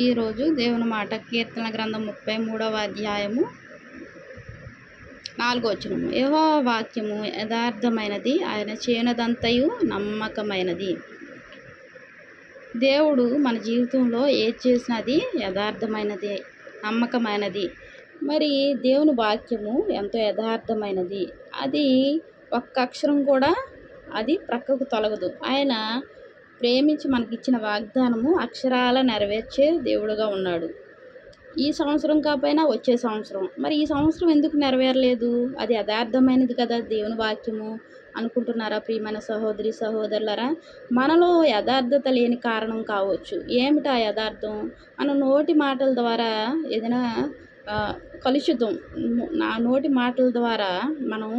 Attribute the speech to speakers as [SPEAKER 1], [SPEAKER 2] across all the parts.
[SPEAKER 1] ఈరోజు దేవుని మాట కీర్తన గ్రంథం 33వ అధ్యాయము 4వ వచనము. యెహోవా వాక్యము యథార్థమైనది, ఆయన చేయనదంతయు నమ్మకమైనది. దేవుడు మన జీవితంలో ఏది చేసినది యథార్థమైనది, నమ్మకమైనది. మరి దేవుని వాక్యము ఎంతో యథార్థమైనది. అది ఒక్క అక్షరం కూడా అది ప్రక్కకు తొలగదు. ఆయన ప్రేమించి మనకిచ్చిన వాగ్దానము అక్షరాల నెరవేర్చే దేవుడుగా ఉన్నాడు. ఈ సంవత్సరం కాకపోయినా వచ్చే సంవత్సరం. మరి ఈ సంవత్సరం ఎందుకు నెరవేరలేదు? అది యథార్థమైనది కదా దేవుని వాక్యము అనుకుంటున్నారా ప్రియమైన సహోదరి సహోదరులారా? మనలో యథార్థత లేని కారణం కావచ్చు. ఏమిటా యథార్థం? మన నోటి మాటల ద్వారా ఏదైనా కలుషితం, నా నోటి మాటల ద్వారా మనం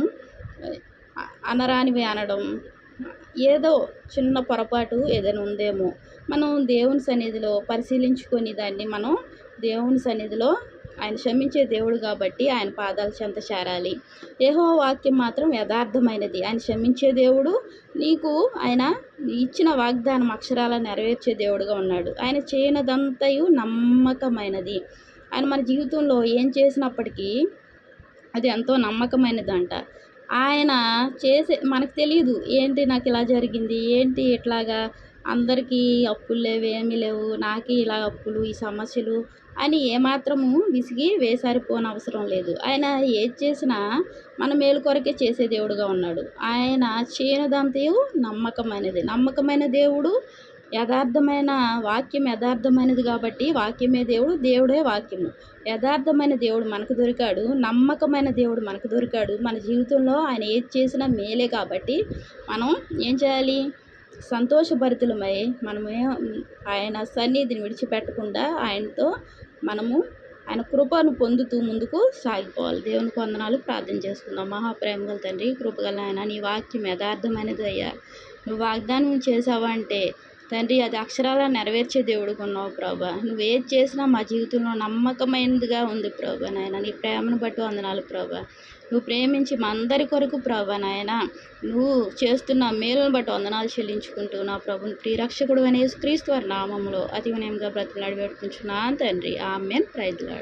[SPEAKER 1] అనరానివి అనడం, ఏదో చిన్న పొరపాటు ఏదైనా ఉందేమో మనం దేవుని సన్నిధిలో పరిశీలించుకొని దాన్ని మనం దేవుని సన్నిధిలో, ఆయన క్షమించే దేవుడు కాబట్టి ఆయన పాదాల చెంత చేరాలి. యెహోవా వాక్యం మాత్రం యథార్థమైనది. ఆయన క్షమించే దేవుడు. నీకు ఆయన ఇచ్చిన వాగ్దానం అక్షరాల నెరవేర్చే దేవుడుగా ఉన్నాడు. ఆయన చేయనదంతయు నమ్మకమైనది. ఆయన మన జీవితంలో ఏం చేసినప్పటికీ అది ఎంతో నమ్మకమైనదంట. ఆయన చేసే మనకు తెలియదు, ఏంటి నాకు ఇలా జరిగింది, ఏంటి ఇట్లాగా అందరికీ అప్పులు లేవు, ఏమీ లేవు, నాకే ఇలా అప్పులు, ఈ సమస్యలు అని ఏమాత్రము విసిగి వేసారిపోనవసరం లేదు. ఆయన ఏది చేసినా మన మేలు కొరకే చేసే దేవుడుగా ఉన్నాడు. ఆయన చేయనదంతయు నమ్మకమైనది. నమ్మకమైన దేవుడు, యథార్థమైన వాక్యం యథార్థమైనది కాబట్టి వాక్యమే దేవుడు, దేవుడే వాక్యము. యథార్థమైన దేవుడు మనకు దొరికాడు, నమ్మకమైన దేవుడు మనకు దొరికాడు. మన జీవితంలో ఆయన ఏది చేసినా మేలే కాబట్టి మనం ఏం చేయాలి? సంతోషభరితులమై మనము ఆయన సన్నిధిని విడిచిపెట్టకుండా ఆయనతో మనము ఆయన కృపను పొందుతూ ముందుకు సాగిపోవాలి. దేవునికి వందనాలు. ప్రార్థన చేసుకుందాం. మహాప్రేమగల తండ్రి, కృపగల ఆయన, నీ వాక్యం యథార్థమైనది అయ్యా. నువ్వు వాగ్దానం చేసావంటే తండ్రి అది అక్షరాల నెరవేర్చే దేవుడుగా ఉన్నావు ప్రభా. నువ్వు ఏది చేసినా మా జీవితంలో నమ్మకమైనదిగా ఉంది ప్రభా. నాయన నీ ప్రేమను బట్టి వందనాలు ప్రభా. నువ్వు ప్రేమించి మా అందరి కొరకు ప్రభా నాయన నువ్వు చేస్తున్న మేలును బట్టి వందనాలు చెల్లించుకుంటూ నా ప్రభుని ప్రియరక్షకుడు అనే యేసుక్రీస్తు వారి నామములో అతి వినయంగా బ్రతిమలాడి వేడుకుంటున్నాను తండ్రి. ఆమేన్. Praise lord.